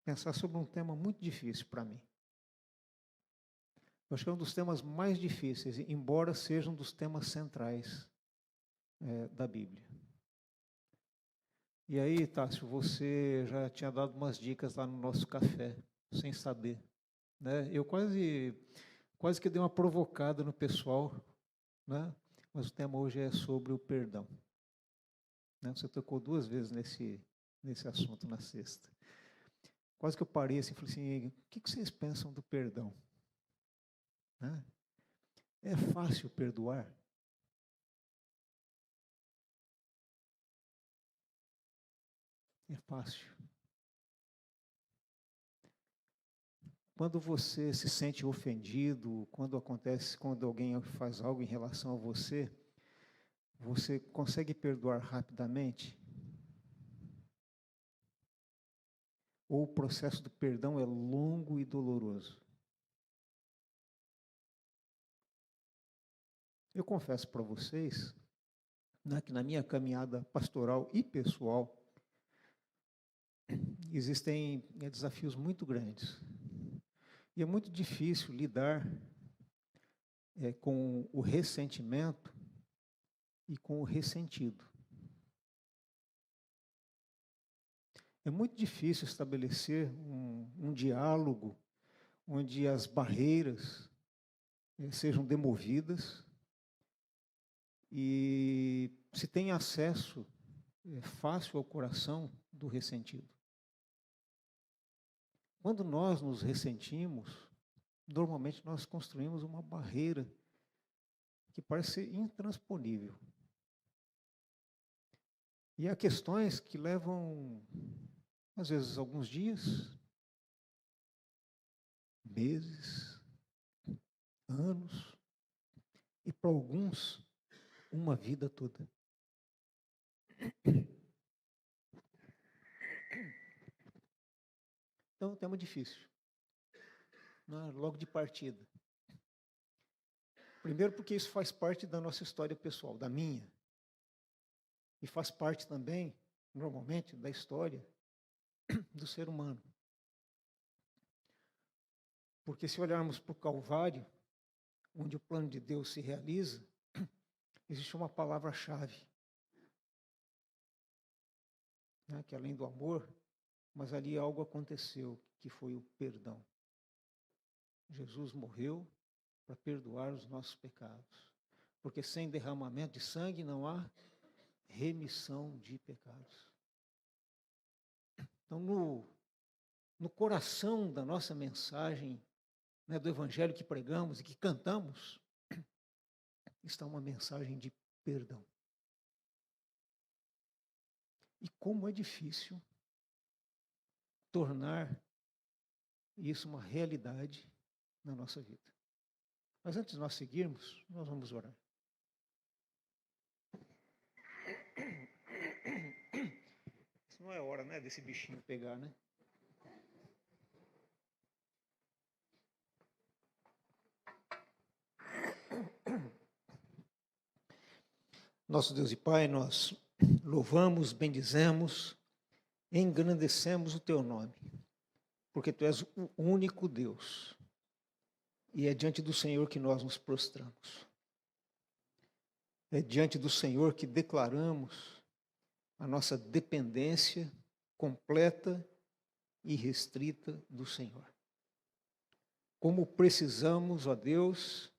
pensar sobre um tema muito difícil para mim. Eu acho que é um dos temas mais difíceis, embora seja um dos temas centrais da Bíblia. E aí, Tássio, você já tinha dado umas dicas lá no nosso café, sem saber, né? Eu quase que dei uma provocada no pessoal, né? Mas o tema hoje é sobre o perdão. Né? Você tocou 2 vezes nesse assunto na sexta. Quase que eu parei assim e falei assim, o que vocês pensam do perdão? Né? É fácil perdoar? É fácil. Quando você se sente ofendido, quando alguém faz algo em relação a você, você consegue perdoar rapidamente? Ou o processo do perdão é longo e doloroso? Eu confesso para vocês, né, que na minha caminhada pastoral e pessoal, existem desafios muito grandes. E é muito difícil lidar com o ressentimento e com o ressentido. É muito difícil estabelecer um diálogo onde as barreiras sejam demovidas e se tem acesso fácil ao coração do ressentido. Quando nós nos ressentimos, normalmente nós construímos uma barreira que parece ser intransponível. E há questões que levam, às vezes, alguns dias, meses, anos, e para alguns, uma vida toda. Então, é um tema difícil, né? Logo de partida. Primeiro porque isso faz parte da nossa história pessoal, da minha. E faz parte também, normalmente, da história do ser humano. Porque se olharmos para o Calvário, onde o plano de Deus se realiza, existe uma palavra-chave, né, que além do amor, mas ali algo aconteceu, que foi o perdão. Jesus morreu para perdoar os nossos pecados. Porque sem derramamento de sangue não há remissão de pecados. Então, no coração da nossa mensagem, né, do Evangelho que pregamos e que cantamos, está uma mensagem de perdão. E como é difícil tornar isso uma realidade na nossa vida. Mas antes de nós seguirmos, nós vamos orar. Isso não é hora, né, desse bichinho pegar, né? Nosso Deus e Pai, nós louvamos, bendizemos, engrandecemos o Teu nome, porque Tu és o único Deus, e é diante do Senhor que nós nos prostramos. É diante do Senhor que declaramos a nossa dependência completa e restrita do Senhor. Como precisamos, ó Deus,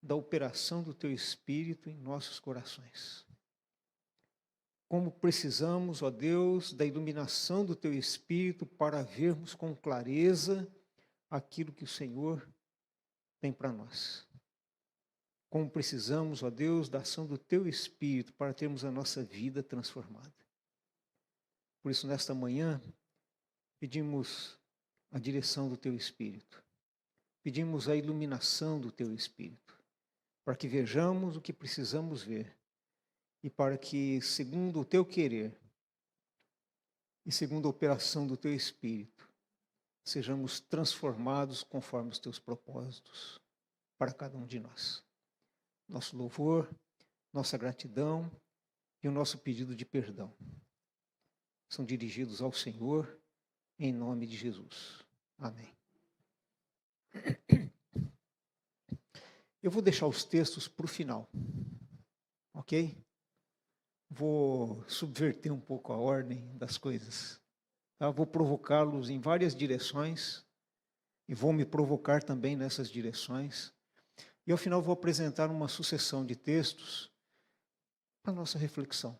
da operação do Teu Espírito em nossos corações. Como precisamos, ó Deus, da iluminação do Teu Espírito para vermos com clareza aquilo que o Senhor tem para nós. Como precisamos, ó Deus, da ação do Teu Espírito para termos a nossa vida transformada. Por isso, nesta manhã, pedimos a direção do Teu Espírito. Pedimos a iluminação do Teu Espírito, para que vejamos o que precisamos ver e para que, segundo o Teu querer e segundo a operação do Teu Espírito, sejamos transformados conforme os Teus propósitos para cada um de nós. Nosso louvor, nossa gratidão e o nosso pedido de perdão são dirigidos ao Senhor, em nome de Jesus. Amém. Eu vou deixar os textos para o final, ok? Vou subverter um pouco a ordem das coisas. Tá? Vou provocá-los em várias direções e vou me provocar também nessas direções. E ao final vou apresentar uma sucessão de textos para a nossa reflexão.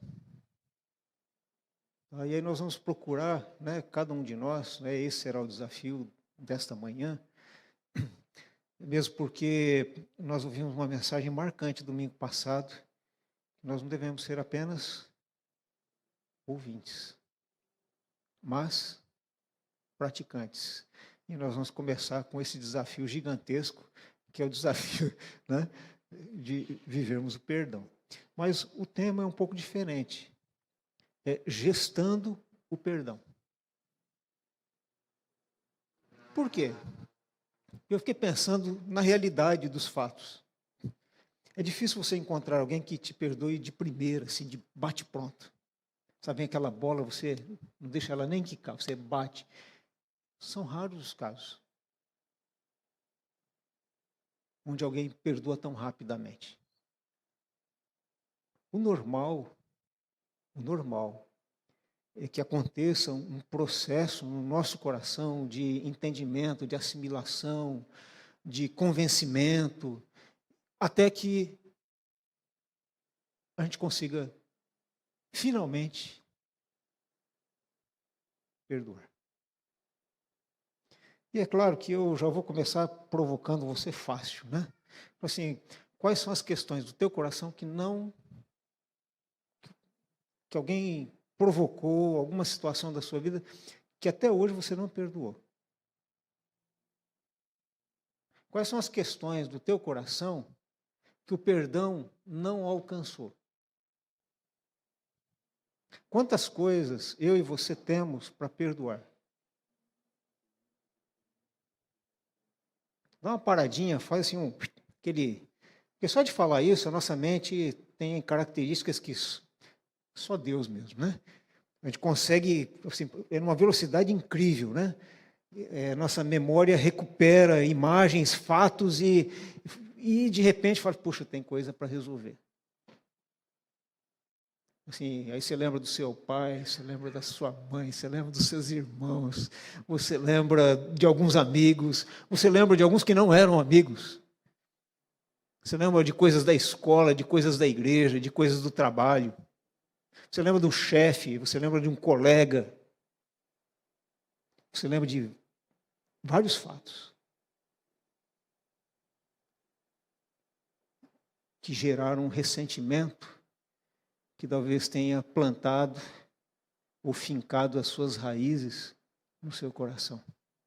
Tá? E aí nós vamos procurar, né, cada um de nós, né, esse será o desafio desta manhã, mesmo porque nós ouvimos uma mensagem marcante domingo passado. Nós não devemos ser apenas ouvintes, mas praticantes. E nós vamos começar com esse desafio gigantesco, que é o desafio, né, de vivermos o perdão. Mas o tema é um pouco diferente. É gestando o perdão. Por quê? Eu fiquei pensando na realidade dos fatos. É difícil você encontrar alguém que te perdoe de primeira, assim, de bate-pronto. Sabe, aquela bola, você não deixa ela nem quicar, você bate. São raros os casos onde alguém perdoa tão rapidamente. O normal é que aconteça um processo no nosso coração de entendimento, de assimilação, de convencimento, até que a gente consiga finalmente perdoar. E é claro que eu já vou começar provocando você fácil, né? Assim, quais são as questões do teu coração que alguém provocou, alguma situação da sua vida que até hoje você não perdoou? Quais são as questões do teu coração que o perdão não alcançou? Quantas coisas eu e você temos para perdoar? Dá uma paradinha, faz assim aquele... Porque só de falar isso, a nossa mente tem características que só Deus mesmo, né? A gente consegue, assim, é numa velocidade incrível, né? Nossa memória recupera imagens, fatos e de repente fala, puxa, tem coisa para resolver. Assim, aí você lembra do seu pai, você lembra da sua mãe, você lembra dos seus irmãos, você lembra de alguns amigos, você lembra de alguns que não eram amigos. Você lembra de coisas da escola, de coisas da igreja, de coisas do trabalho. Você lembra de um chefe, você lembra de um colega. Você lembra de vários fatos que geraram um ressentimento que talvez tenha plantado ou fincado as suas raízes no seu coração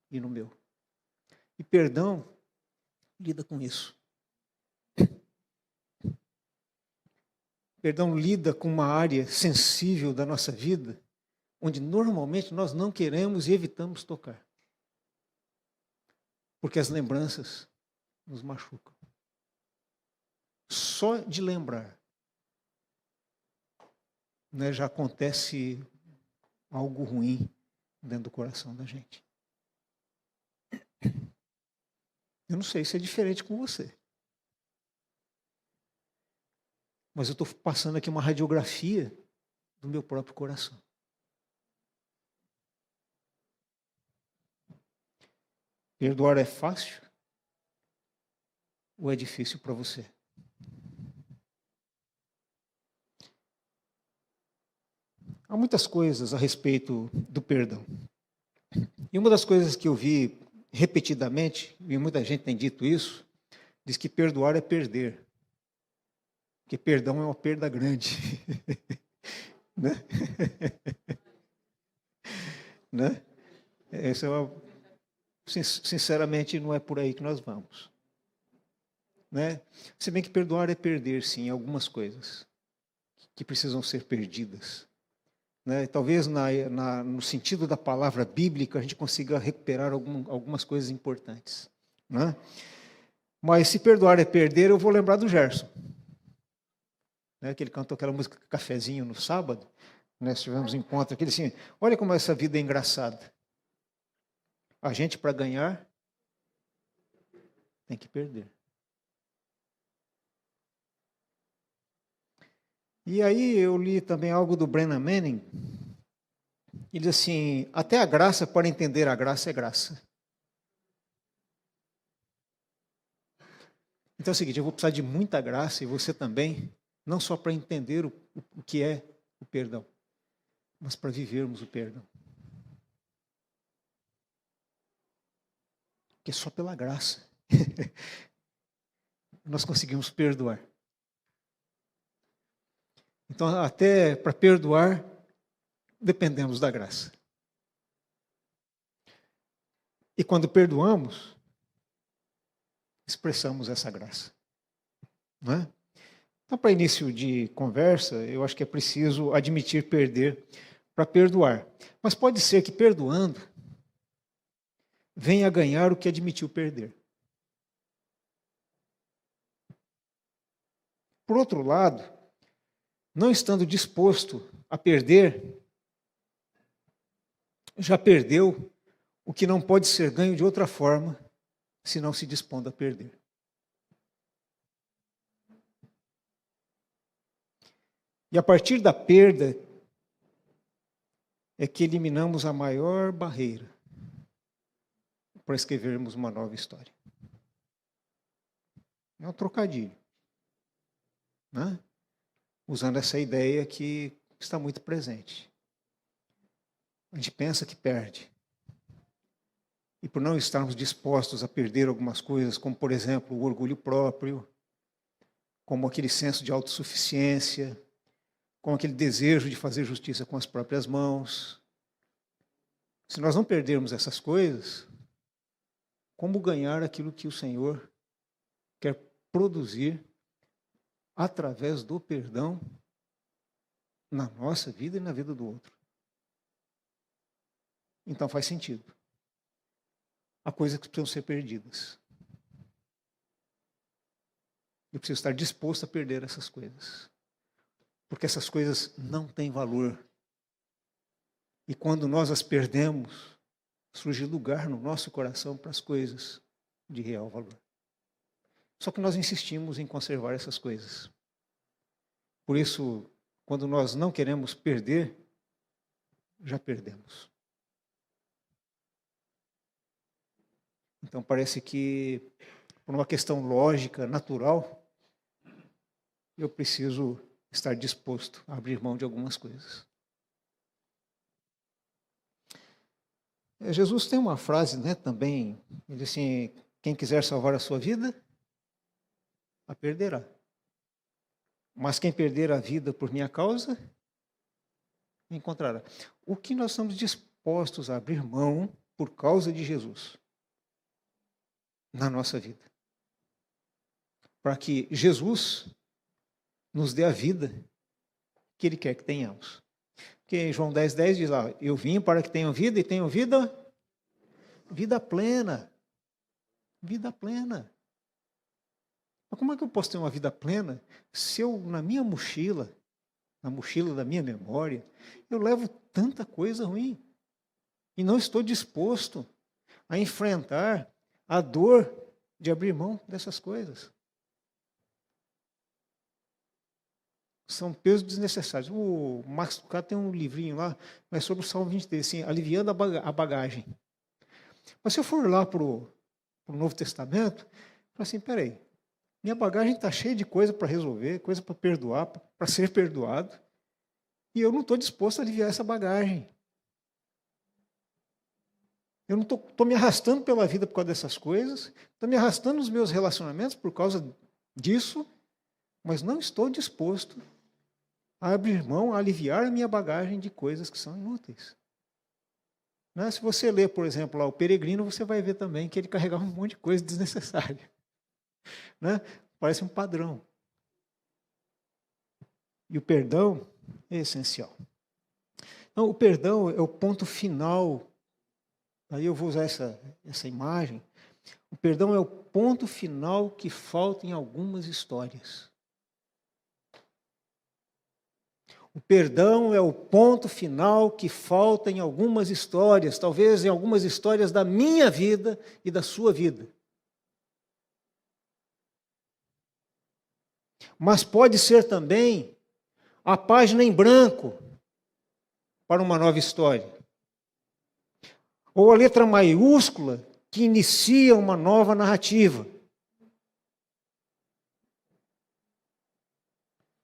e no meu. E perdão lida com isso. Perdão lida com uma área sensível da nossa vida, onde normalmente nós não queremos e evitamos tocar. Porque as lembranças nos machucam. Só de lembrar, né, já acontece algo ruim dentro do coração da gente. Eu não sei se é diferente com você. Mas eu estou passando aqui uma radiografia do meu próprio coração. Perdoar é fácil ou é difícil para você? Há muitas coisas a respeito do perdão. E uma das coisas que eu vi repetidamente, e muita gente tem dito isso, diz que perdoar é perder. Porque perdão é uma perda grande. Né? Né? Essa é uma... Sinceramente, não é por aí que nós vamos. Né? Se bem que perdoar é perder, sim, algumas coisas que precisam ser perdidas. Né? Talvez no sentido da palavra bíblica a gente consiga recuperar algumas coisas importantes. Né? Mas se perdoar é perder, eu vou lembrar do Gerson. Né? Que ele cantou aquela música Cafezinho no sábado. Nós tivemos um encontro aqui, assim, olha como essa vida é engraçada. A gente, para ganhar, tem que perder. E aí eu li também algo do Brennan Manning. Ele diz assim, até a graça, para entender a graça, é graça. Então é o seguinte, eu vou precisar de muita graça, e você também, não só para entender o que é o perdão, mas para vivermos o perdão. Porque só pela graça nós conseguimos perdoar. Então, até para perdoar, dependemos da graça. E quando perdoamos, expressamos essa graça. Não é? Então, para início de conversa, eu acho que é preciso admitir perder para perdoar. Mas pode ser que perdoando, venha ganhar o que admitiu perder. Por outro lado, não estando disposto a perder, já perdeu o que não pode ser ganho de outra forma, se não se dispondo a perder. E a partir da perda é que eliminamos a maior barreira para escrevermos uma nova história. É um trocadilho, né? Usando essa ideia que está muito presente. A gente pensa que perde. E por não estarmos dispostos a perder algumas coisas, como, por exemplo, o orgulho próprio, como aquele senso de autossuficiência, como aquele desejo de fazer justiça com as próprias mãos. Se nós não perdermos essas coisas, como ganhar aquilo que o Senhor quer produzir através do perdão na nossa vida e na vida do outro? Então faz sentido. Há coisas que precisam ser perdidas. Eu preciso estar disposto a perder essas coisas. Porque essas coisas não têm valor. E quando nós as perdemos, surge lugar no nosso coração para as coisas de real valor. Só que nós insistimos em conservar essas coisas. Por isso, quando nós não queremos perder, já perdemos. Então parece que, por uma questão lógica, natural, eu preciso estar disposto a abrir mão de algumas coisas. Jesus tem uma frase, né, também, ele diz assim, quem quiser salvar a sua vida, a perderá. Mas quem perder a vida por minha causa, encontrará. O que nós estamos dispostos a abrir mão por causa de Jesus na nossa vida? Para que Jesus nos dê a vida que Ele quer que tenhamos. Porque em João 10,10 diz lá, eu vim para que tenham vida e tenham vida plena. Vida plena. Mas como é que eu posso ter uma vida plena se eu, na minha mochila, na mochila da minha memória, eu levo tanta coisa ruim e não estou disposto a enfrentar a dor de abrir mão dessas coisas? São pesos desnecessários. O Max Lucado tem um livrinho lá, mas sobre o Salmo 23, assim, aliviando a bagagem. Mas se eu for lá para o Novo Testamento, eu falo assim, peraí, minha bagagem está cheia de coisa para resolver, coisa para perdoar, para ser perdoado, e eu não estou disposto a aliviar essa bagagem. Eu não estou me arrastando pela vida por causa dessas coisas, estou me arrastando nos meus relacionamentos por causa disso, mas não estou disposto a abrir mão, a aliviar a minha bagagem de coisas que são inúteis. Né? Se você ler, por exemplo, lá, o Peregrino, você vai ver também que ele carregava um monte de coisa desnecessária. Né? Parece um padrão. E o perdão é essencial. Então, o perdão é o ponto final. Aí eu vou usar essa imagem. O perdão é o ponto final que falta em algumas histórias. O perdão é o ponto final que falta em algumas histórias, talvez em algumas histórias da minha vida e da sua vida. Mas pode ser também a página em branco para uma nova história. Ou a letra maiúscula que inicia uma nova narrativa.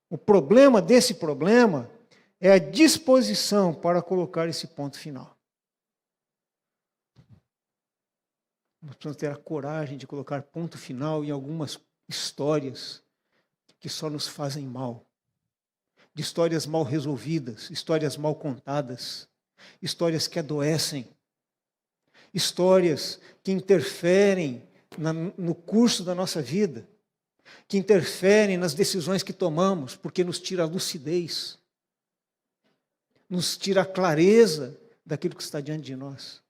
O problema desse problema é a disposição para colocar esse ponto final. Nós precisamos ter a coragem de colocar ponto final em algumas histórias que só nos fazem mal. De histórias mal resolvidas, histórias mal contadas, histórias que adoecem, histórias que interferem no curso da nossa vida, que interferem nas decisões que tomamos, porque nos tira a lucidez, nos tira a clareza daquilo que está diante de nós.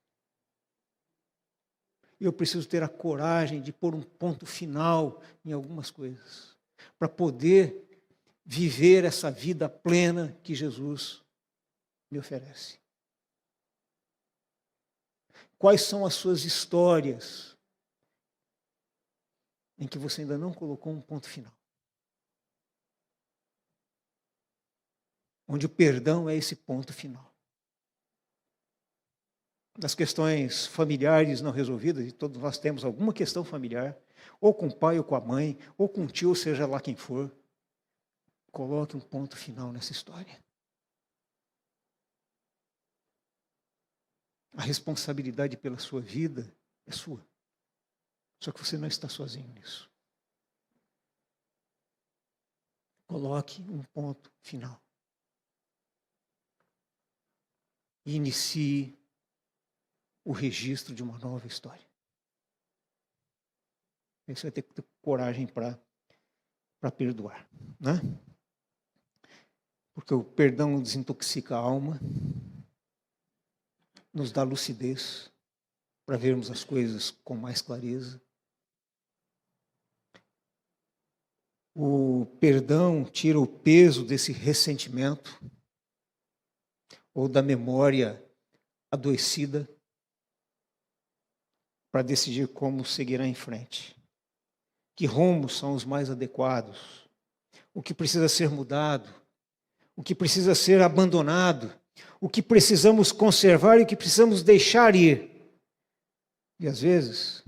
Eu preciso ter a coragem de pôr um ponto final em algumas coisas, para poder viver essa vida plena que Jesus me oferece. Quais são as suas histórias em que você ainda não colocou um ponto final? Onde o perdão é esse ponto final. Das questões familiares não resolvidas, e todos nós temos alguma questão familiar, ou com o pai ou com a mãe, ou com o tio, ou seja lá quem for, coloque um ponto final nessa história. A responsabilidade pela sua vida é sua. Só que você não está sozinho nisso. Coloque um ponto final. E inicie o registro de uma nova história. Você vai ter que ter coragem para perdoar, né? Porque o perdão desintoxica a alma, nos dá lucidez para vermos as coisas com mais clareza. O perdão tira o peso desse ressentimento ou da memória adoecida para decidir como seguirá em frente. Que rumos são os mais adequados? O que precisa ser mudado? O que precisa ser abandonado? O que precisamos conservar e o que precisamos deixar ir? E às vezes,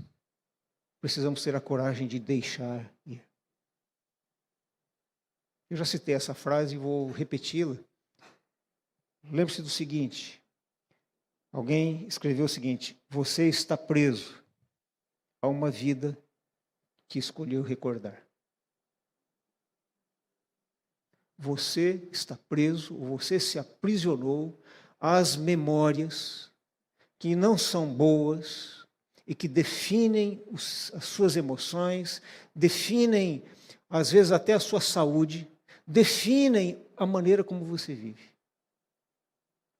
precisamos ter a coragem de deixar ir. Eu já citei essa frase e vou repeti-la. Lembre-se do seguinte: alguém escreveu o seguinte: você está preso a uma vida que escolheu recordar. Você está preso, ou você se aprisionou às memórias que não são boas e que definem as suas emoções, definem, às vezes, até a sua saúde, definem a maneira como você vive,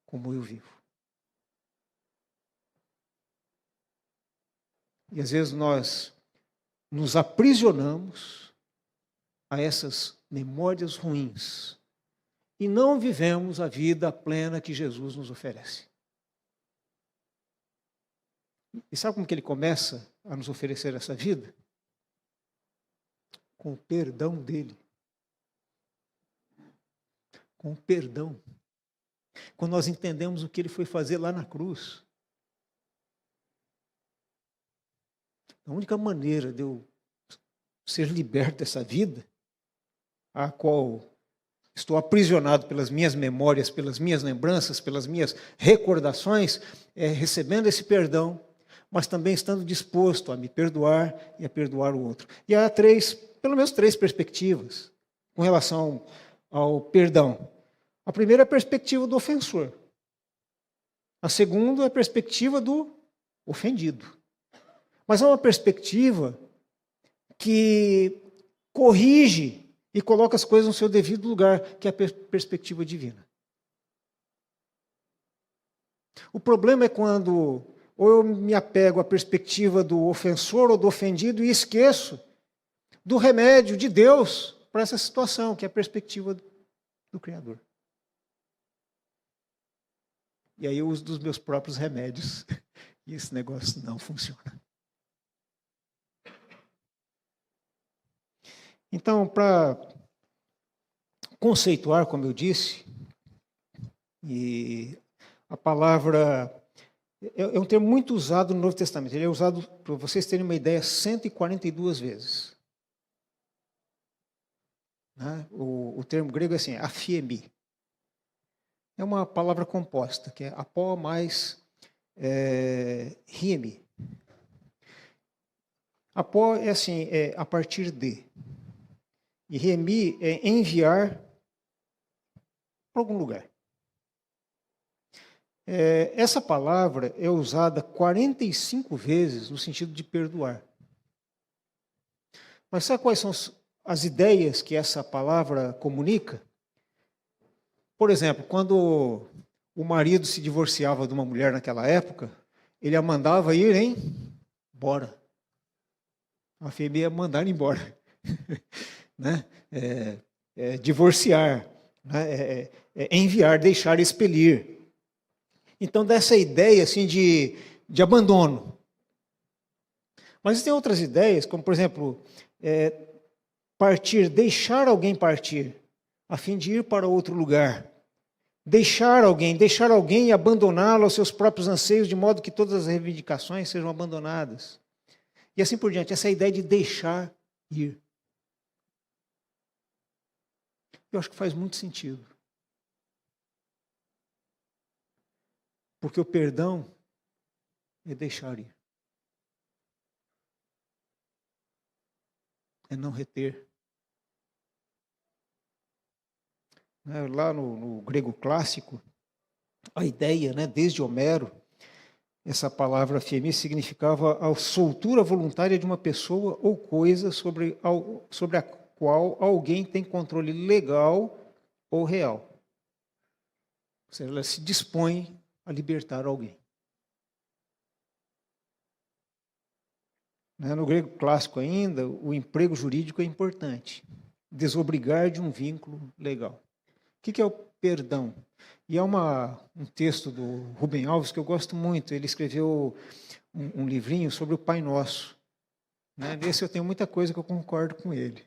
como eu vivo. E às vezes nós nos aprisionamos a essas memórias ruins e não vivemos a vida plena que Jesus nos oferece. E sabe como que ele começa a nos oferecer essa vida? Com o perdão dele. Com o perdão. Quando nós entendemos o que ele foi fazer lá na cruz. A única maneira de eu ser liberto dessa vida, a qual estou aprisionado pelas minhas memórias, pelas minhas lembranças, pelas minhas recordações, é recebendo esse perdão, mas também estando disposto a me perdoar e a perdoar o outro. E há pelo menos três perspectivas com relação ao perdão. A primeira é a perspectiva do ofensor. A segunda é a perspectiva do ofendido. Mas é uma perspectiva que corrige e coloca as coisas no seu devido lugar, que é a perspectiva divina. O problema é quando ou eu me apego à perspectiva do ofensor ou do ofendido e esqueço do remédio de Deus para essa situação, que é a perspectiva do Criador. E aí eu uso dos meus próprios remédios. E esse negócio não funciona. Então, para conceituar, como eu disse, e a palavra é um termo muito usado no Novo Testamento. Ele é usado, para vocês terem uma ideia, 142 vezes. Né? O termo grego é assim, aphiemi. É uma palavra composta, que é apó mais riemi. Apó é assim, é a partir de. E riemi é enviar para algum lugar. Essa palavra é usada 45 vezes no sentido de perdoar. Mas sabe quais são as ideias que essa palavra comunica? Por exemplo, quando o marido se divorciava de uma mulher naquela época, ele a mandava ir embora. A fêmea ia mandar embora. Né? Divorciar, né? Enviar, deixar, expelir. Então, dessa ideia assim, de abandono. Mas tem outras ideias, como, por exemplo, partir, deixar alguém partir, a fim de ir para outro lugar. Deixar alguém e abandoná-lo aos seus próprios anseios, de modo que todas as reivindicações sejam abandonadas. E assim por diante, essa ideia de deixar ir. Eu acho que faz muito sentido. Porque o perdão é deixar ir. É não reter. Lá no grego clássico, a ideia, desde Homero, essa palavra fiemi significava a soltura voluntária de uma pessoa ou coisa sobre a qual alguém tem controle legal ou real. Ou seja, ela se dispõe a libertar alguém. No grego clássico ainda, o emprego jurídico é importante. Desobrigar de um vínculo legal. O que é o perdão? E há um texto do Rubem Alves que eu gosto muito. Ele escreveu um livrinho sobre o Pai Nosso. Nesse eu tenho muita coisa que eu concordo com ele.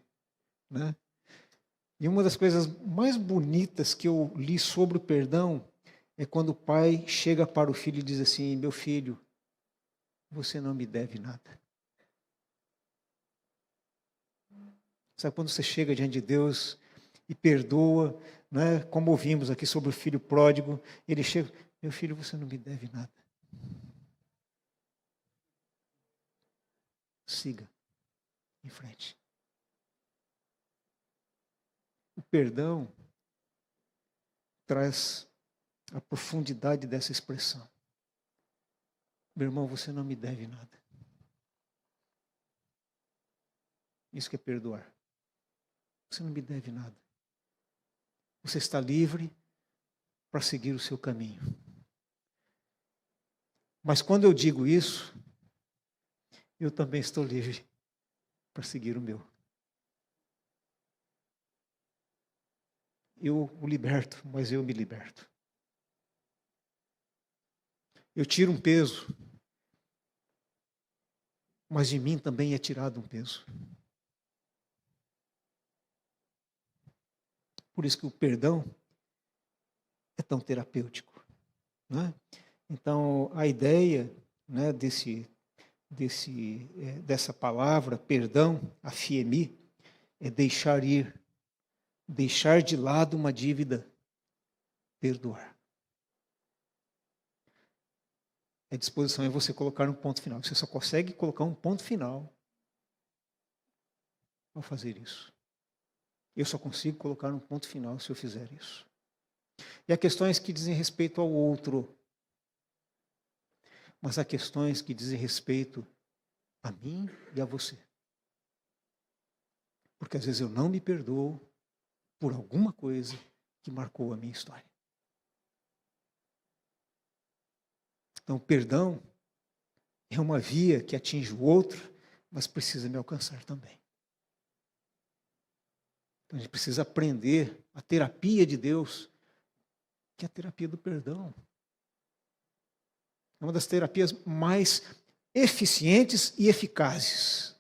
E uma das coisas mais bonitas que eu li sobre o perdão é quando o pai chega para o filho e diz assim: meu filho, você não me deve nada. Sabe quando você chega diante de Deus e perdoa, como ouvimos aqui sobre o filho pródigo, ele chega: meu filho, você não me deve nada. Siga em frente. O perdão traz a profundidade dessa expressão. Meu irmão, você não me deve nada. Isso que é perdoar. Você não me deve nada. Você está livre para seguir o seu caminho. Mas quando eu digo isso, eu também estou livre para seguir o meu. Eu o liberto, mas eu me liberto. Eu tiro um peso, mas de mim também é tirado um peso. Por isso que o perdão é tão terapêutico. Então, a ideia dessa palavra, perdão, aphiemi, é deixar ir, deixar de lado uma dívida, perdoar. A disposição é você colocar um ponto final. Você só consegue colocar um ponto final ao fazer isso. Eu só consigo colocar um ponto final se eu fizer isso. E há questões que dizem respeito ao outro, mas há questões que dizem respeito a mim e a você. Porque às vezes eu não me perdoo por alguma coisa que marcou a minha história. Então, o perdão é uma via que atinge o outro, mas precisa me alcançar também. Então, a gente precisa aprender a terapia de Deus, que é a terapia do perdão. É uma das terapias mais eficientes e eficazes.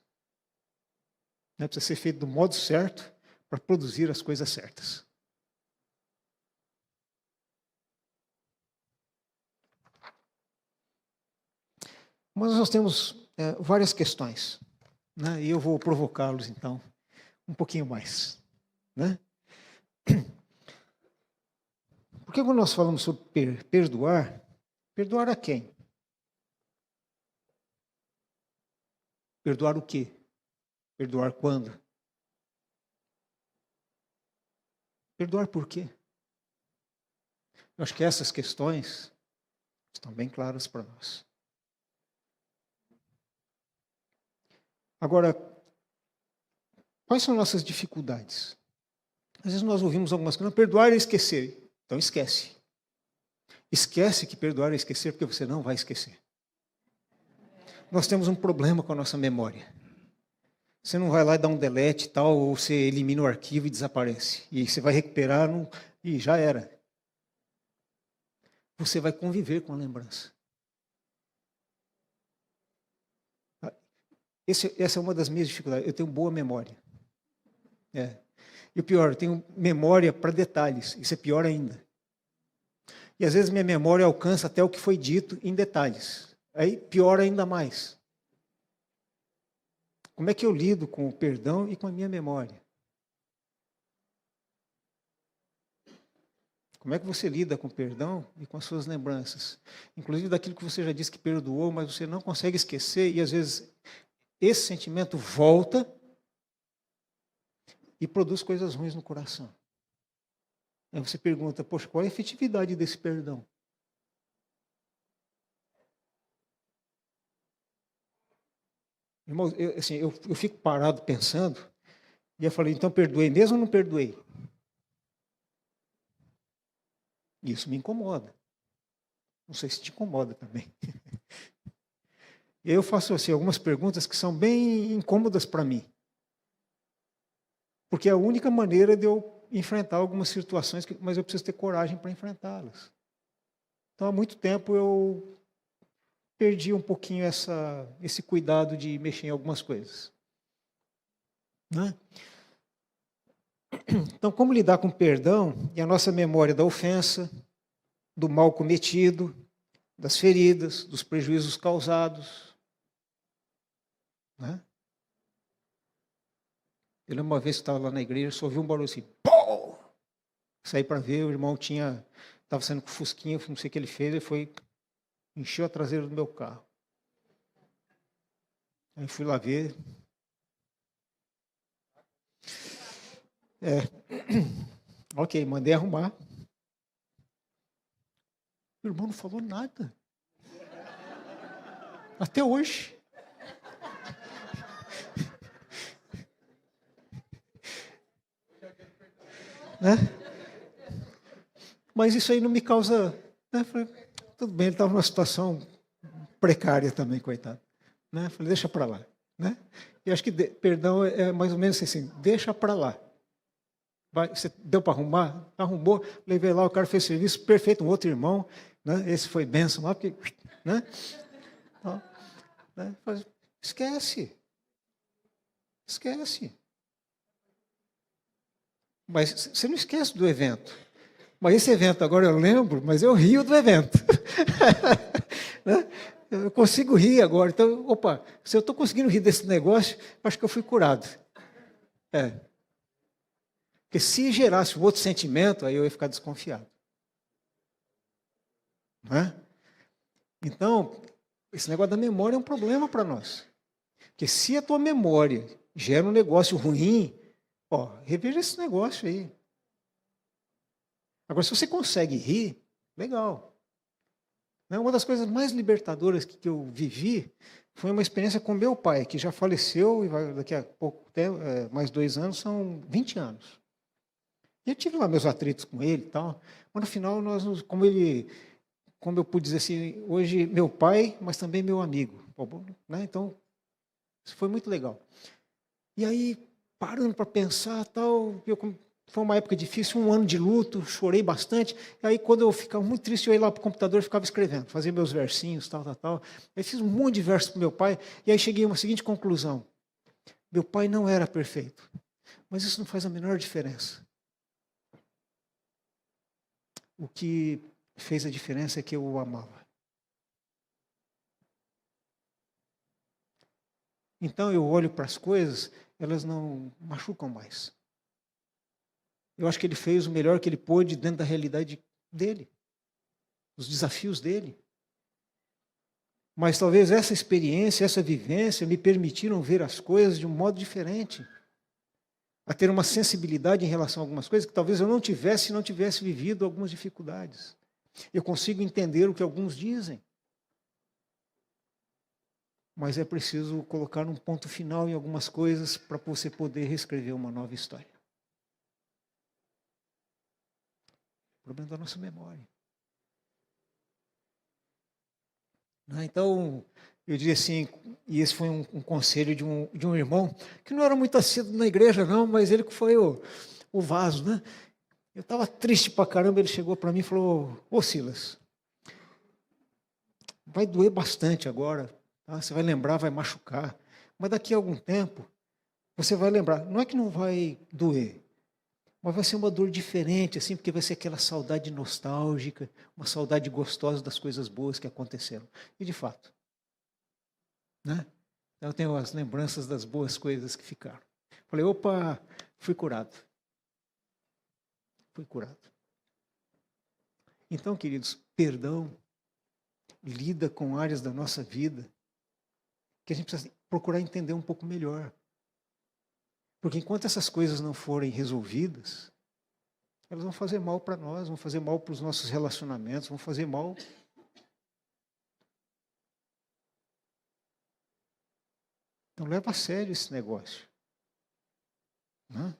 Precisa ser feito do modo certo para produzir as coisas certas. Mas nós temos várias questões, né? E eu vou provocá-los, então, um pouquinho mais. Né? Porque quando nós falamos sobre perdoar, perdoar a quem? Perdoar o quê? Perdoar quando? Perdoar por quê? Eu acho que essas questões estão bem claras para nós. Agora, quais são nossas dificuldades? Às vezes nós ouvimos algumas coisas, perdoar é esquecer. Então esquece. Esquece que perdoar é esquecer, porque você não vai esquecer. Nós temos um problema com a nossa memória. Você não vai lá e dá um delete e tal, ou você elimina o arquivo e desaparece. E você vai recuperar e já era. Você vai conviver com a lembrança. Essa é uma das minhas dificuldades. Eu tenho boa memória. E o pior, eu tenho memória para detalhes. Isso é pior ainda. E às vezes minha memória alcança até o que foi dito em detalhes. Aí piora ainda mais. Como é que eu lido com o perdão e com a minha memória? Como é que você lida com o perdão e com as suas lembranças? Inclusive daquilo que você já disse que perdoou, mas você não consegue esquecer e às vezes esse sentimento volta e produz coisas ruins no coração. Aí você pergunta, poxa, qual é a efetividade desse perdão? Irmãos, eu fico parado pensando, e eu falei, então perdoei mesmo ou não perdoei? Isso me incomoda. Não sei se te incomoda também. E aí eu faço assim, algumas perguntas que são bem incômodas para mim. Porque é a única maneira de eu enfrentar algumas situações, mas eu preciso ter coragem para enfrentá-las. Então, há muito tempo eu perdi um pouquinho esse cuidado de mexer em algumas coisas. Né? Então, como lidar com o perdão e a nossa memória da ofensa, do mal cometido, das feridas, dos prejuízos causados. Né? Eu lembro uma vez que estava lá na igreja, só ouvi um barulho assim, pô! Saí para ver, o irmão estava saindo com fusquinha, não sei o que ele fez, ele encheu a traseira do meu carro. Aí fui lá ver. Ok, mandei arrumar. O irmão não falou nada. Até hoje. Né? Mas isso aí não me causa... Né? Falei, tudo bem, ele estava numa situação precária também, coitado. Né? Falei, deixa para lá. Né? E acho que perdão é mais ou menos assim, deixa para lá. Você deu para arrumar? Arrumou, levei lá, o cara fez serviço perfeito, um outro irmão, né? Esse foi bênção lá, porque... Né? Então, né? Esquece. Mas você não esquece do evento. Mas esse evento agora eu lembro, mas eu rio do evento. Né? Eu consigo rir agora. Então, opa, se eu estou conseguindo rir desse negócio, acho que eu fui curado. Porque se gerasse um outro sentimento, aí eu ia ficar desconfiado. Não é? Então, esse negócio da memória é um problema para nós. Porque se a tua memória gera um negócio ruim, reveja esse negócio aí. Agora, se você consegue rir, legal. Uma das coisas mais libertadoras que eu vivi foi uma experiência com meu pai, que já faleceu, e daqui a pouco tempo, mais 2 anos, são 20 anos. E eu tive lá meus atritos com ele e tal, mas no final, como eu pude dizer assim, hoje meu pai, mas também meu amigo. Né? Então, isso foi muito legal. E aí, parando para pensar, tal, Foi uma época difícil, um ano de luto, chorei bastante. E aí, quando eu ficava muito triste, eu ia lá para o computador e ficava escrevendo, fazia meus versinhos, tal, tal, tal. Aí fiz um monte de versos para meu pai, e aí cheguei a uma seguinte conclusão. Meu pai não era perfeito, mas isso não faz a menor diferença. O que fez a diferença é que eu o amava. Então eu olho para as coisas, elas não machucam mais. Eu acho que ele fez o melhor que ele pôde dentro da realidade dele, os desafios dele. Mas talvez essa experiência, essa vivência me permitiram ver as coisas de um modo diferente. A ter uma sensibilidade em relação a algumas coisas que talvez eu não tivesse se não tivesse vivido algumas dificuldades. Eu consigo entender o que alguns dizem. Mas é preciso colocar um ponto final em algumas coisas para você poder reescrever uma nova história. O problema da nossa memória. Então, eu diria assim, e esse foi um conselho de um irmão, que não era muito assíduo na igreja não, mas ele que foi o vaso, né? Eu estava triste pra caramba, ele chegou para mim e falou, ô Silas, vai doer bastante agora, tá? Você vai lembrar, vai machucar, mas daqui a algum tempo, você vai lembrar, não é que não vai doer, mas vai ser uma dor diferente, assim, porque vai ser aquela saudade nostálgica, uma saudade gostosa das coisas boas que aconteceram. E de fato, né? Eu tenho as lembranças das boas coisas que ficaram. Falei, opa, fui curado. Fui curado. Então, queridos, perdão lida com áreas da nossa vida que a gente precisa procurar entender um pouco melhor. Porque enquanto essas coisas não forem resolvidas, elas vão fazer mal para nós, vão fazer mal para os nossos relacionamentos, vão fazer mal. Então leva a sério esse negócio. Né?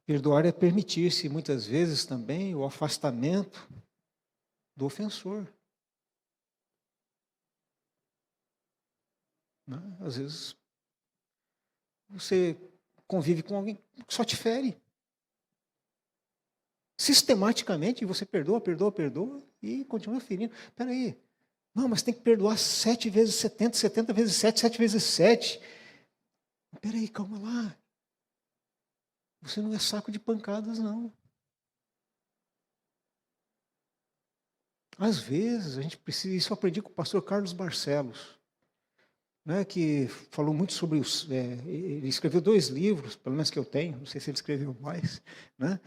Perdoar é permitir-se muitas vezes também o afastamento do ofensor. Né? Às vezes você convive com alguém que só te fere. Sistematicamente você perdoa e continua ferindo. Espera aí. Não, mas tem que perdoar 7 vezes 70, 70 vezes 7, 7 vezes 7. Espera aí, calma lá. Você não é saco de pancadas, não. Às vezes a gente precisa, isso eu aprendi com o pastor Carlos Barcelos, né, que falou muito sobre os. Ele escreveu 2 livros, pelo menos que eu tenho, não sei se ele escreveu mais, né?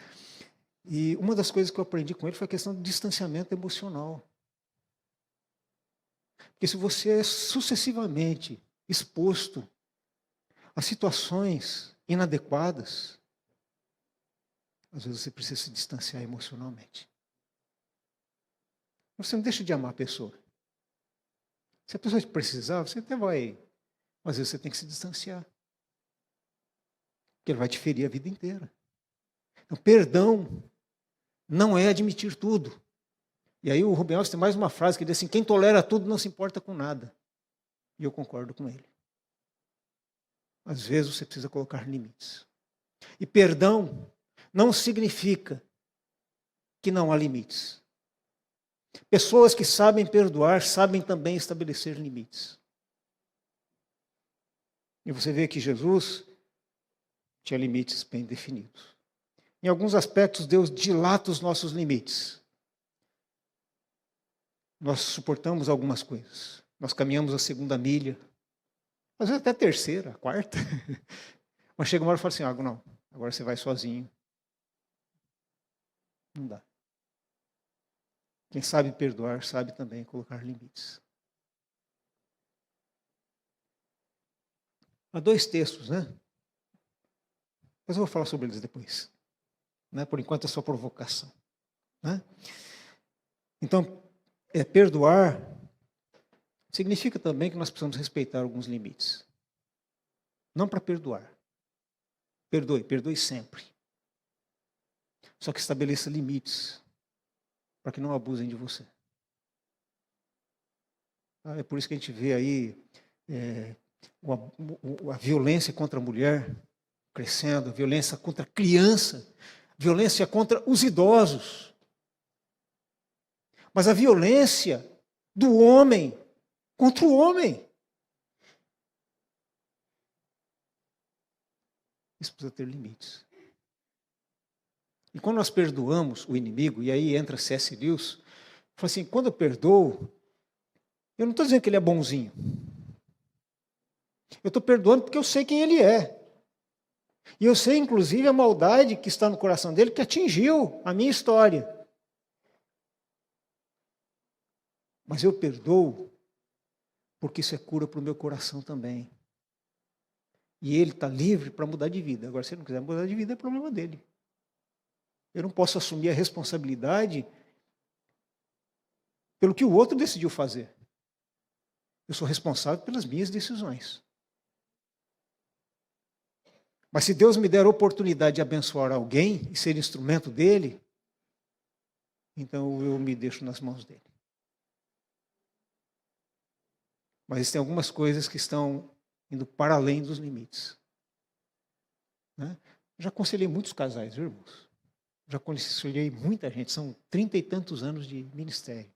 E uma das coisas que eu aprendi com ele foi a questão do distanciamento emocional. Porque se você é sucessivamente exposto a situações inadequadas, às vezes você precisa se distanciar emocionalmente. Você não deixa de amar a pessoa. Se a pessoa te precisar, você até vai. Mas às vezes você tem que se distanciar. Porque ele vai te ferir a vida inteira. Então, perdão não é admitir tudo. E aí o Rubem Alves tem mais uma frase que diz assim, quem tolera tudo não se importa com nada. E eu concordo com ele. Às vezes você precisa colocar limites. E perdão não significa que não há limites. Pessoas que sabem perdoar, sabem também estabelecer limites. E você vê que Jesus tinha limites bem definidos. Em alguns aspectos, Deus dilata os nossos limites. Nós suportamos algumas coisas. Nós caminhamos a 2ª milha, às vezes até a 3ª, a 4ª. Mas chega uma hora e fala assim, não, agora você vai sozinho. Não dá. Quem sabe perdoar, sabe também colocar limites. Há 2 textos, né? Mas eu vou falar sobre eles depois. Né? Por enquanto é só provocação. Né? Então, perdoar significa também que nós precisamos respeitar alguns limites. Não para perdoar. Perdoe sempre. Só que estabeleça limites para que não abusem de você. É por isso que a gente vê aí a violência contra a mulher crescendo, a violência contra a criança, violência contra os idosos. Mas a violência do homem contra o homem. Isso precisa ter limites. E quando nós perdoamos o inimigo, e aí entra C.S. Lewis, fala assim, quando eu perdoo, eu não estou dizendo que ele é bonzinho. Eu estou perdoando porque eu sei quem ele é. E eu sei, inclusive, a maldade que está no coração dele, que atingiu a minha história. Mas eu perdoo porque isso é cura para o meu coração também. E ele está livre para mudar de vida. Agora, se ele não quiser mudar de vida, é problema dele. Eu não posso assumir a responsabilidade pelo que o outro decidiu fazer. Eu sou responsável pelas minhas decisões. Mas se Deus me der a oportunidade de abençoar alguém e ser instrumento dele, então eu me deixo nas mãos dele. Mas tem algumas coisas que estão indo para além dos limites. Né? Já aconselhei muitos casais, viu, irmãos? Já aconselhei muita gente, são 30 e tantos anos de ministério.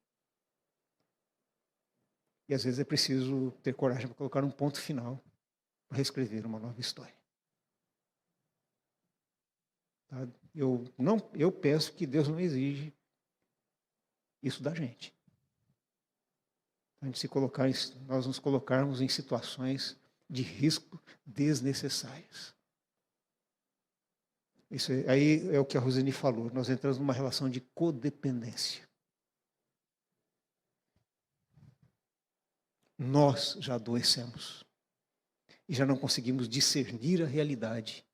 E às vezes é preciso ter coragem para colocar um ponto final, para reescrever uma nova história. Tá? Eu penso que Deus não exige isso da gente. Nós nos colocarmos em situações de risco desnecessárias. Isso aí é o que a Rosane falou. Nós entramos numa relação de codependência. Nós já adoecemos. E já não conseguimos discernir a realidade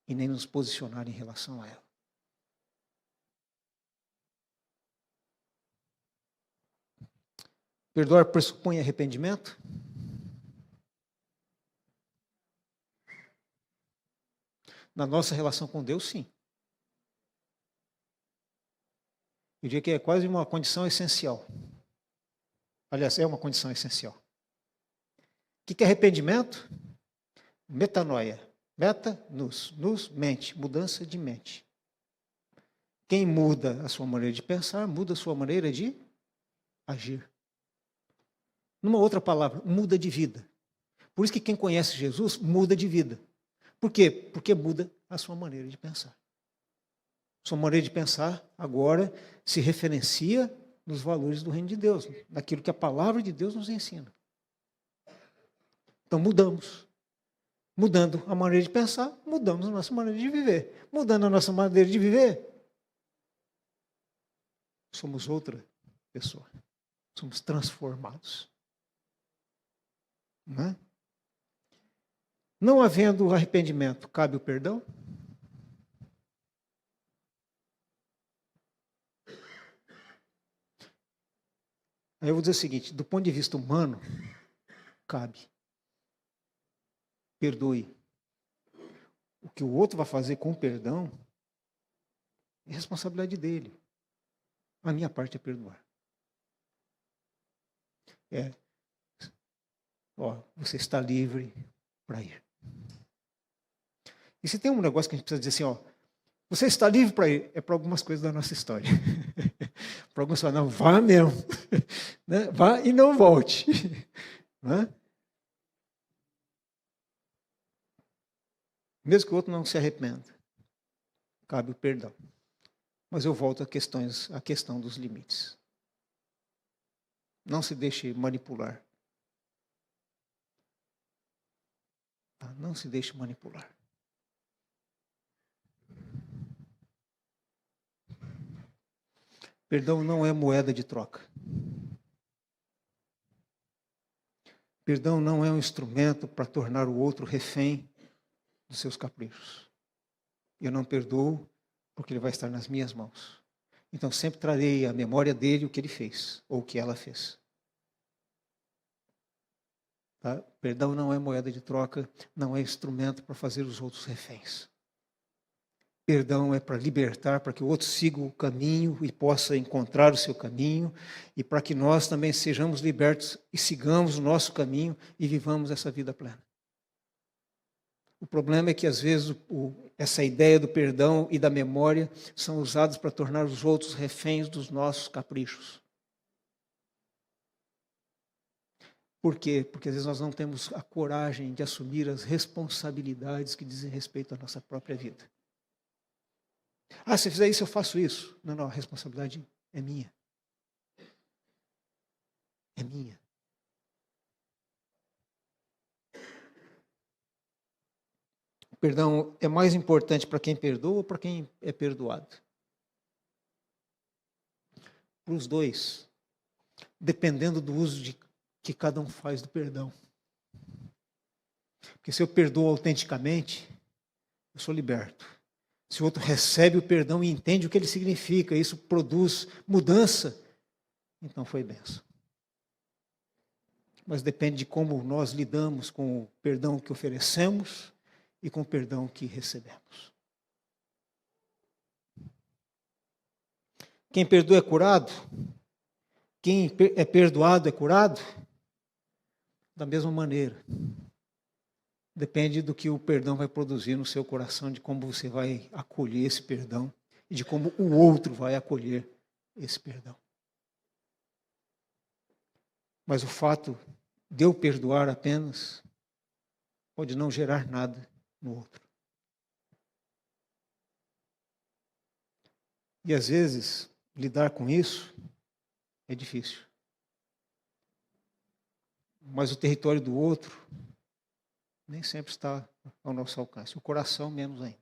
e nem nos posicionar em relação a ela. Perdoar pressupõe arrependimento? Na nossa relação com Deus, sim. Eu diria que é quase uma condição essencial. Aliás, é uma condição essencial. O que é arrependimento? Metanoia. Meta, nos, mente. Mudança de mente. Quem muda a sua maneira de pensar, muda a sua maneira de agir. Numa outra palavra, muda de vida. Por isso que quem conhece Jesus muda de vida. Por quê? Porque muda a sua maneira de pensar. Sua maneira de pensar agora se referencia nos valores do reino de Deus, naquilo que a palavra de Deus nos ensina. Então mudamos. Mudando a maneira de pensar, mudamos a nossa maneira de viver. Mudando a nossa maneira de viver, somos outra pessoa. Somos transformados. Não é? Não havendo arrependimento, cabe o perdão? Aí eu vou dizer o seguinte, do ponto de vista humano, cabe. Perdoe. O que o outro vai fazer com o perdão é responsabilidade dele. A minha parte é perdoar. Você está livre para ir. E se tem um negócio que a gente precisa dizer assim, você está livre para ir, é para algumas coisas da nossa história. Para alguns falam, não, vá mesmo. Né? Vá e não volte. Né? Mesmo que o outro não se arrependa, cabe o perdão. Mas eu volto à questão dos limites. Não se deixe manipular. Não se deixe manipular. Perdão não é moeda de troca. Perdão não é um instrumento para tornar o outro refém dos seus caprichos. Eu não perdoo porque ele vai estar nas minhas mãos. Então sempre trarei à memória dele o que ele fez ou o que ela fez. Tá? Perdão não é moeda de troca, não é instrumento para fazer os outros reféns. Perdão é para libertar, para que o outro siga o caminho e possa encontrar o seu caminho, e para que nós também sejamos libertos e sigamos o nosso caminho e vivamos essa vida plena. O problema é que, às vezes, essa ideia do perdão e da memória são usados para tornar os outros reféns dos nossos caprichos. Por quê? Porque, às vezes, nós não temos a coragem de assumir as responsabilidades que dizem respeito à nossa própria vida. Ah, se eu fizer isso, eu faço isso. Não, a responsabilidade é minha. É minha. O perdão é mais importante para quem perdoa ou para quem é perdoado? Para os dois, dependendo do uso que cada um faz do perdão. Porque se eu perdoo autenticamente, eu sou liberto. Se o outro recebe o perdão e entende o que ele significa, isso produz mudança, então foi bênção. Mas depende de como nós lidamos com o perdão que oferecemos e com o perdão que recebemos. Quem perdoa é curado? Quem é perdoado é curado? Da mesma maneira. Depende do que o perdão vai produzir no seu coração, de como você vai acolher esse perdão e de como o outro vai acolher esse perdão. Mas o fato de eu perdoar apenas pode não gerar nada no outro. E às vezes, lidar com isso é difícil. Mas o território do outro nem sempre está ao nosso alcance. O coração, menos ainda.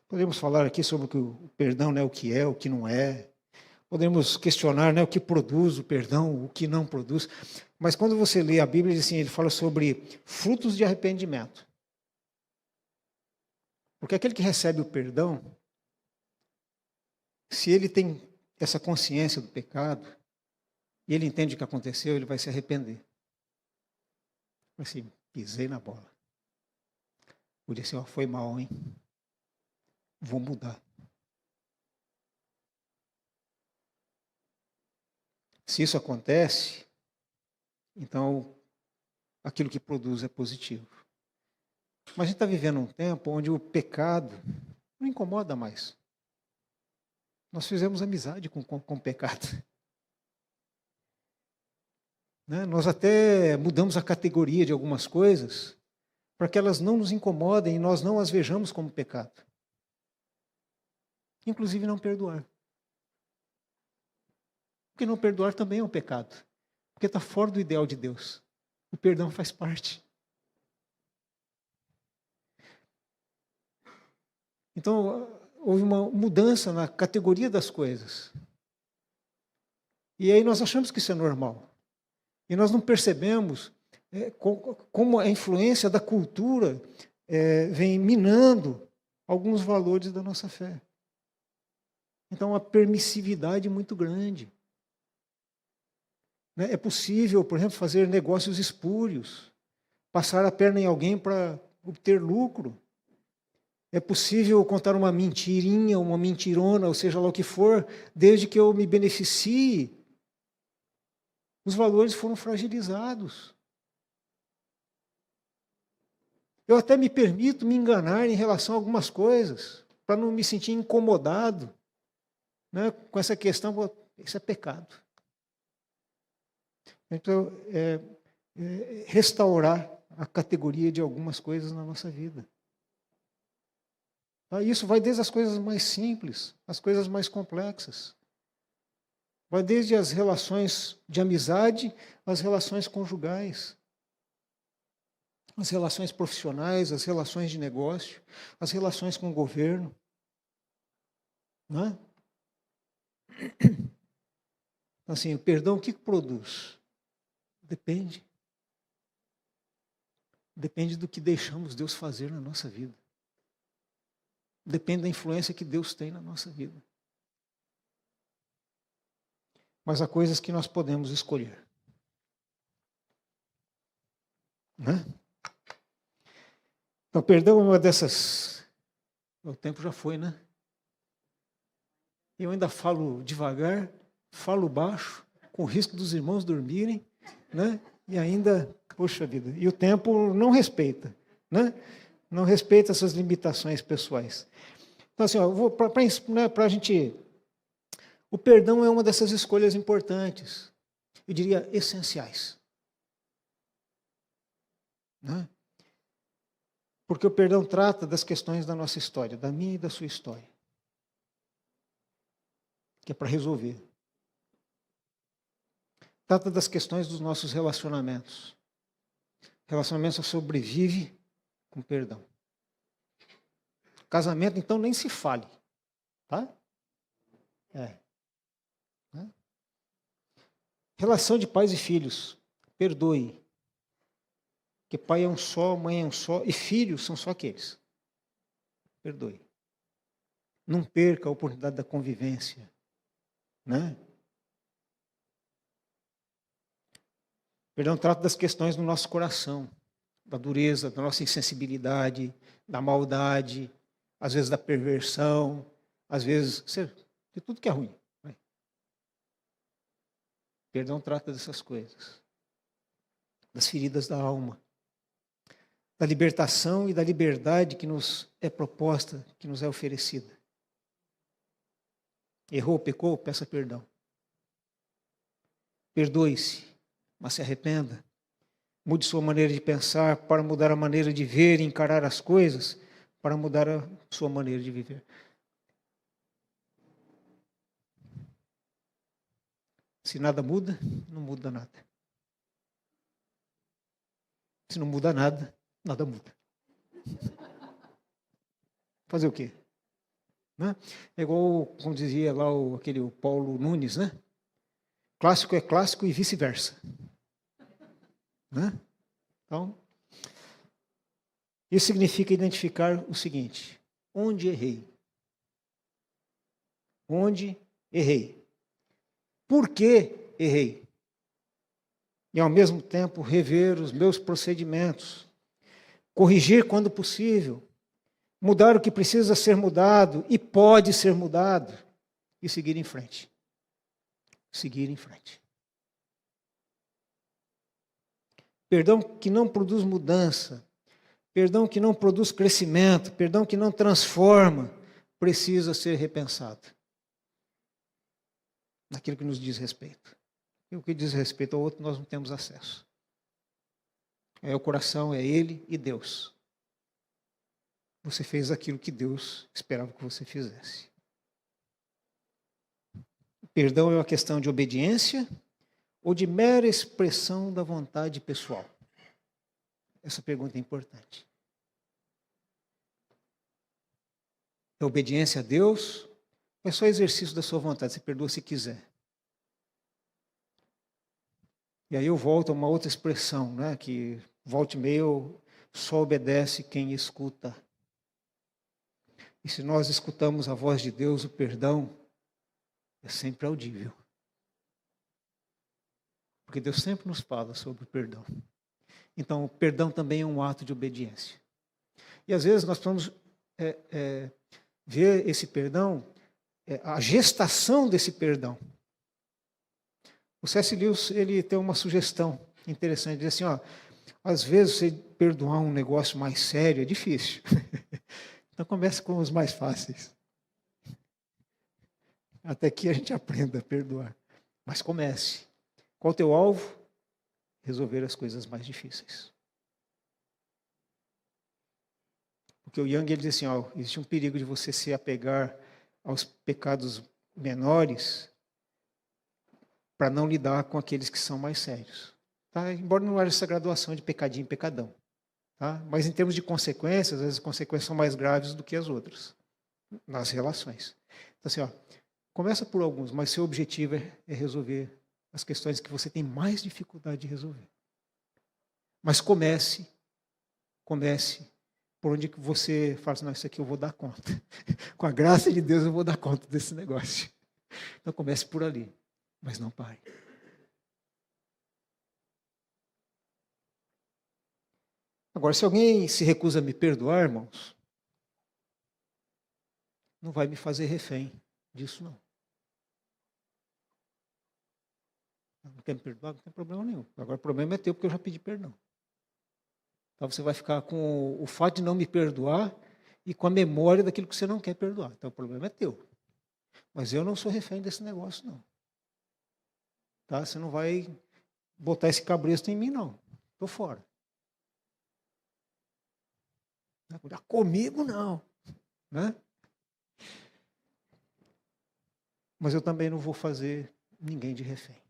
Podemos falar aqui sobre o perdão, né, o que é, o que não é. Podemos questionar, né, o que produz o perdão, o que não produz. Mas quando você lê a Bíblia, assim, ele fala sobre frutos de arrependimento. Porque aquele que recebe o perdão, se ele tem essa consciência do pecado, e ele entende o que aconteceu, ele vai se arrepender. Assim, pisei na bola. Vou dizer assim, foi mal, hein? Vou mudar. Se isso acontece, então aquilo que produz é positivo. Mas a gente está vivendo um tempo onde o pecado não incomoda mais. Nós fizemos amizade com o pecado. Né? Nós até mudamos a categoria de algumas coisas para que elas não nos incomodem e nós não as vejamos como pecado. Inclusive não perdoar. Porque não perdoar também é um pecado. Porque está fora do ideal de Deus. O perdão faz parte. Então, houve uma mudança na categoria das coisas. E aí nós achamos que isso é normal. E nós não percebemos como a influência da cultura vem minando alguns valores da nossa fé. Então, uma permissividade muito grande. É possível, por exemplo, fazer negócios espúrios, passar a perna em alguém para obter lucro. É possível contar uma mentirinha, uma mentirona, ou seja lá o que for, desde que eu me beneficie. Os valores foram fragilizados. Eu até me permito me enganar em relação a algumas coisas, para não me sentir incomodado, né, com essa questão, isso é pecado. Então, restaurar a categoria de algumas coisas na nossa vida. Isso vai desde as coisas mais simples, as coisas mais complexas. Vai desde as relações de amizade, as relações conjugais, as relações profissionais, as relações de negócio, as relações com o governo. Não é? Assim, o perdão, o que produz? Depende. Depende do que deixamos Deus fazer na nossa vida. Depende da influência que Deus tem na nossa vida. Mas há coisas que nós podemos escolher. Né? Então, perdão é uma dessas... O tempo já foi, né? Eu ainda falo devagar, falo baixo, com o risco dos irmãos dormirem, né? E ainda, poxa vida, e o tempo não respeita, né? Não respeita essas limitações pessoais. Então, assim, para a gente... O perdão é uma dessas escolhas importantes, eu diria essenciais. Né? Porque o perdão trata das questões da nossa história, da minha e da sua história. Que é para resolver. Trata das questões dos nossos relacionamentos. Relacionamento só sobrevive com perdão. Casamento, então, nem se fale. Tá? Né? Relação de pais e filhos. Perdoe. Porque pai é um só, mãe é um só, e filhos são só aqueles. Perdoe. Não perca a oportunidade da convivência. Né? Perdão trata das questões do nosso coração, da dureza, da nossa insensibilidade, da maldade, às vezes da perversão, às vezes de tudo que é ruim. Né? Perdão trata dessas coisas, das feridas da alma, da libertação e da liberdade que nos é proposta, que nos é oferecida. Errou, pecou, peça perdão. Perdoe-se, mas se arrependa. Mude sua maneira de pensar para mudar a maneira de ver e encarar as coisas, para mudar a sua maneira de viver. Se nada muda, não muda nada. Se não muda nada, nada muda. Fazer o quê? Né? É igual, como dizia lá o Paulo Nunes, né? Clássico é clássico e vice-versa. Né? Então, isso significa identificar o seguinte: onde errei? Onde errei? Por que errei? E, ao mesmo tempo, rever os meus procedimentos, corrigir quando possível, mudar o que precisa ser mudado e pode ser mudado, e seguir em frente. Seguir em frente. Perdão que não produz mudança, perdão que não produz crescimento, perdão que não transforma, precisa ser repensado. Naquilo que nos diz respeito. E o que diz respeito ao outro, nós não temos acesso. É o coração, é ele e Deus. Você fez aquilo que Deus esperava que você fizesse. Perdão é uma questão de obediência ou de mera expressão da vontade pessoal? Essa pergunta é importante. É obediência a Deus ou é só exercício da sua vontade? Você perdoa se quiser. E aí eu volto a uma outra expressão, né? Que volte e meio, só obedece quem escuta. E se nós escutamos a voz de Deus, o perdão é sempre audível. Porque Deus sempre nos fala sobre o perdão. Então, o perdão também é um ato de obediência. E às vezes nós precisamos ver esse perdão, a gestação desse perdão. O C.S. Lewis, ele tem uma sugestão interessante, diz assim, ó, às vezes você perdoar um negócio mais sério é difícil. Então comece com os mais fáceis. Até que a gente aprenda a perdoar. Mas comece. Qual o teu alvo? Resolver as coisas mais difíceis. Porque o Young, ele diz assim, ó, existe um perigo de você se apegar aos pecados menores para não lidar com aqueles que são mais sérios. Tá? Embora não haja essa graduação de pecadinho em pecadão. Tá? Mas em termos de consequências, as consequências são mais graves do que as outras, nas relações. Então assim, ó, começa por alguns, mas seu objetivo é resolver as questões que você tem mais dificuldade de resolver. Mas comece por onde que você fala assim, não, isso aqui eu vou dar conta. Com a graça de Deus eu vou dar conta desse negócio. Então comece por ali, mas não pare. Agora, se alguém se recusa a me perdoar, irmãos, não vai me fazer refém disso, não. Não quer me perdoar? Não tem problema nenhum. Agora, o problema é teu, porque eu já pedi perdão. Então, você vai ficar com o fato de não me perdoar e com a memória daquilo que você não quer perdoar. Então, o problema é teu. Mas eu não sou refém desse negócio, não. Tá? Você não vai botar esse cabresto em mim, não. Estou fora. Comigo, não. Né? Mas eu também não vou fazer ninguém de refém.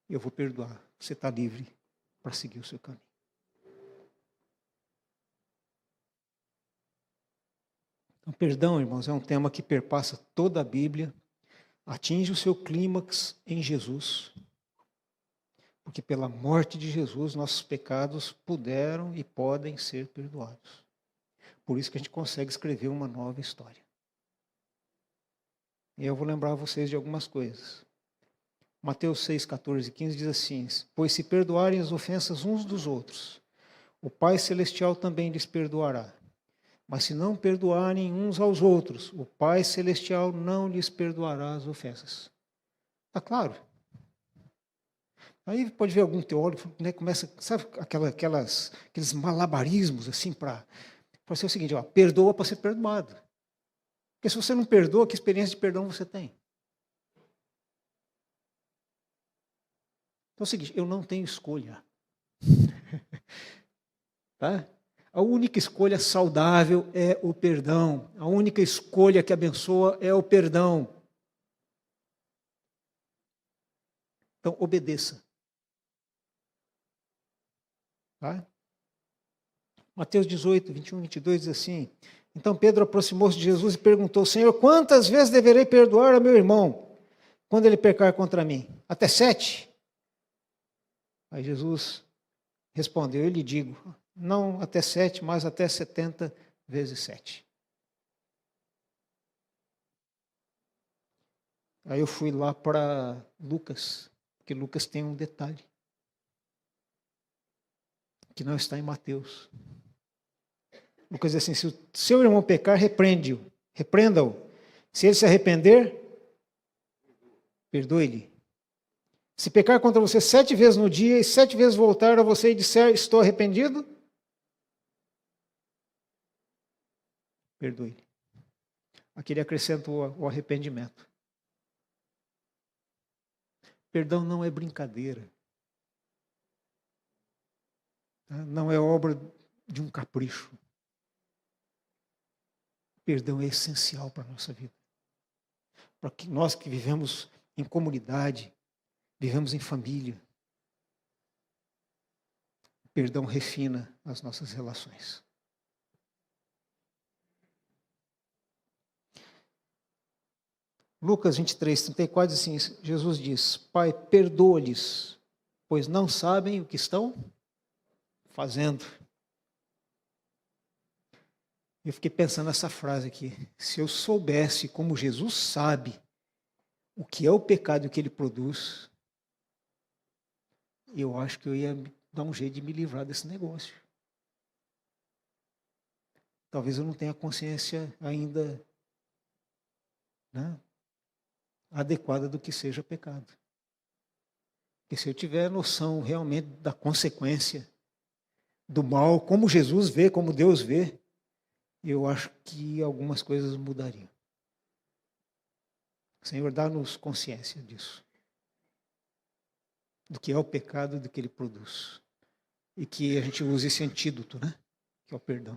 Eu vou perdoar. Você está livre para seguir o seu caminho. Então, perdão, irmãos, é um tema que perpassa toda a Bíblia, atinge o seu clímax em Jesus, porque pela morte de Jesus, nossos pecados puderam e podem ser perdoados. Por isso que a gente consegue escrever uma nova história. E eu vou lembrar vocês de algumas coisas. Mateus 6, 14 e 15 diz assim: pois se perdoarem as ofensas uns dos outros, o Pai Celestial também lhes perdoará. Mas se não perdoarem uns aos outros, o Pai Celestial não lhes perdoará as ofensas. Está claro? Aí pode ver algum teólogo, né, começa, sabe, aqueles malabarismos assim para ser o seguinte: ó, perdoa para ser perdoado. Porque se você não perdoa, que experiência de perdão você tem? Então é o seguinte: eu não tenho escolha. Tá? A única escolha saudável é o perdão. A única escolha que abençoa é o perdão. Então, obedeça. Tá? Mateus 18, 21, 22 diz assim: então Pedro aproximou-se de Jesus e perguntou: Senhor, quantas vezes deverei perdoar a meu irmão quando ele pecar contra mim? Até 7? Aí Jesus respondeu: eu lhe digo, não até 7, mas até 70 vezes 7. Aí eu fui lá para Lucas, porque Lucas tem um detalhe que não está em Mateus. Lucas diz assim: se o seu irmão pecar, repreenda-o. Se ele se arrepender, perdoe-lhe. Se pecar contra você 7 vezes no dia e 7 vezes voltar a você e disser: estou arrependido, perdoe-lhe. Aqui ele acrescenta o arrependimento. Perdão não é brincadeira. Não é obra de um capricho. Perdão é essencial para a nossa vida. Para que nós que vivemos em comunidade, vivemos em família, perdão refina as nossas relações. Lucas 23, 34 diz assim: Jesus diz: Pai, perdoa-lhes, pois não sabem o que estão fazendo. Eu fiquei pensando nessa frase aqui. Se eu soubesse como Jesus sabe o que é o pecado que ele produz, eu acho que eu ia dar um jeito de me livrar desse negócio. Talvez eu não tenha consciência ainda, né, adequada do que seja pecado. Porque se eu tiver noção realmente da consequência do mal, como Jesus vê, como Deus vê, eu acho que algumas coisas mudariam. Senhor, dá-nos consciência disso. Do que é o pecado e do que ele produz. E que a gente use esse antídoto, né? Que é o perdão.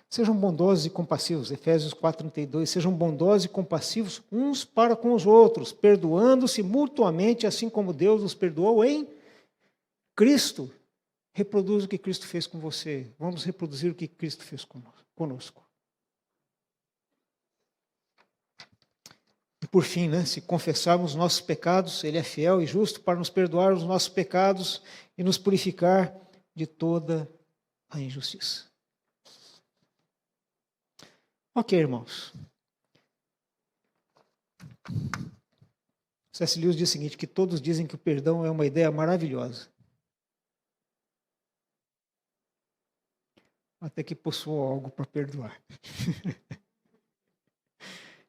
Sejam bondosos e compassivos, Efésios 4:32, sejam bondosos e compassivos uns para com os outros, perdoando-se mutuamente, assim como Deus nos perdoou em Cristo. Reproduz o que Cristo fez com você. Vamos reproduzir o que Cristo fez conosco. E por fim, né, se confessarmos nossos pecados, Ele é fiel e justo para nos perdoar os nossos pecados e nos purificar de toda a injustiça. Ok, irmãos. C.S. Lewis diz o seguinte, que todos dizem que o perdão é uma ideia maravilhosa, até que possuam algo para perdoar.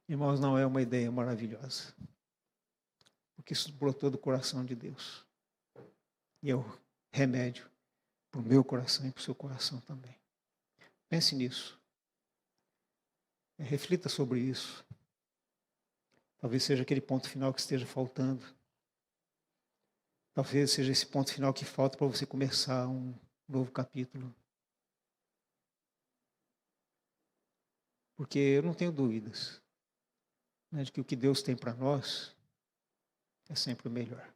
Irmãos, não é uma ideia maravilhosa, porque isso brotou do coração de Deus. E é o remédio para o meu coração e para o seu coração também. Pense nisso. Reflita sobre isso. Talvez seja aquele ponto final que esteja faltando. Talvez seja esse ponto final que falta para você começar um novo capítulo. Porque eu não tenho dúvidas, né, de que o que Deus tem para nós é sempre o melhor.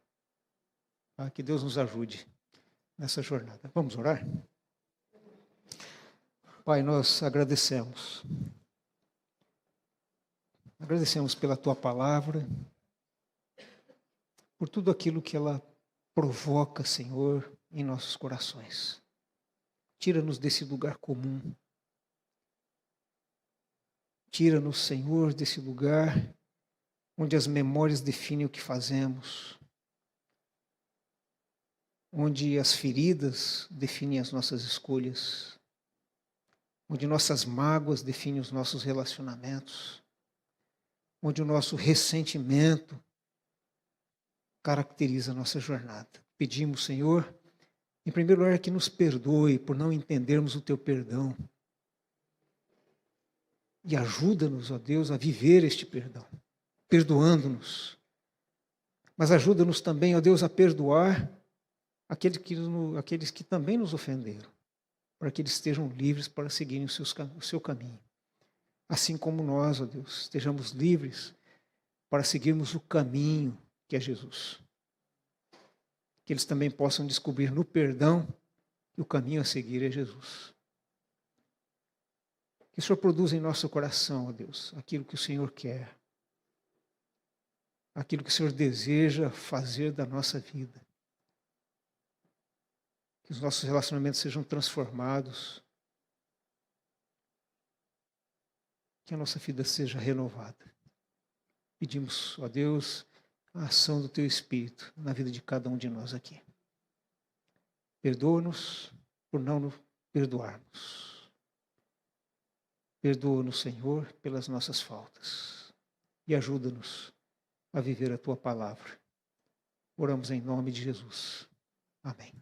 Tá? Que Deus nos ajude nessa jornada. Vamos orar? Pai, nós agradecemos. Agradecemos pela Tua palavra, por tudo aquilo que ela provoca, Senhor, em nossos corações. Tira-nos desse lugar comum. Tira-nos, Senhor, desse lugar onde as memórias definem o que fazemos, onde as feridas definem as nossas escolhas, onde nossas mágoas definem os nossos relacionamentos, onde o nosso ressentimento caracteriza a nossa jornada. Pedimos, Senhor, em primeiro lugar, que nos perdoe por não entendermos o Teu perdão. E ajuda-nos, ó Deus, a viver este perdão, perdoando-nos. Mas ajuda-nos também, ó Deus, a perdoar aqueles que também nos ofenderam, para que eles estejam livres para seguirem o seu caminho. Assim como nós, ó Deus, estejamos livres para seguirmos o caminho que é Jesus. Que eles também possam descobrir no perdão que o caminho a seguir é Jesus. Que o Senhor produza em nosso coração, ó Deus, aquilo que o Senhor quer, aquilo que o Senhor deseja fazer da nossa vida. Que os nossos relacionamentos sejam transformados, que a nossa vida seja renovada. Pedimos, ó Deus, a ação do Teu Espírito na vida de cada um de nós aqui. Perdoa-nos por não nos perdoarmos. Perdoa-nos, Senhor, pelas nossas faltas. E ajuda-nos a viver a Tua palavra. Oramos em nome de Jesus. Amém.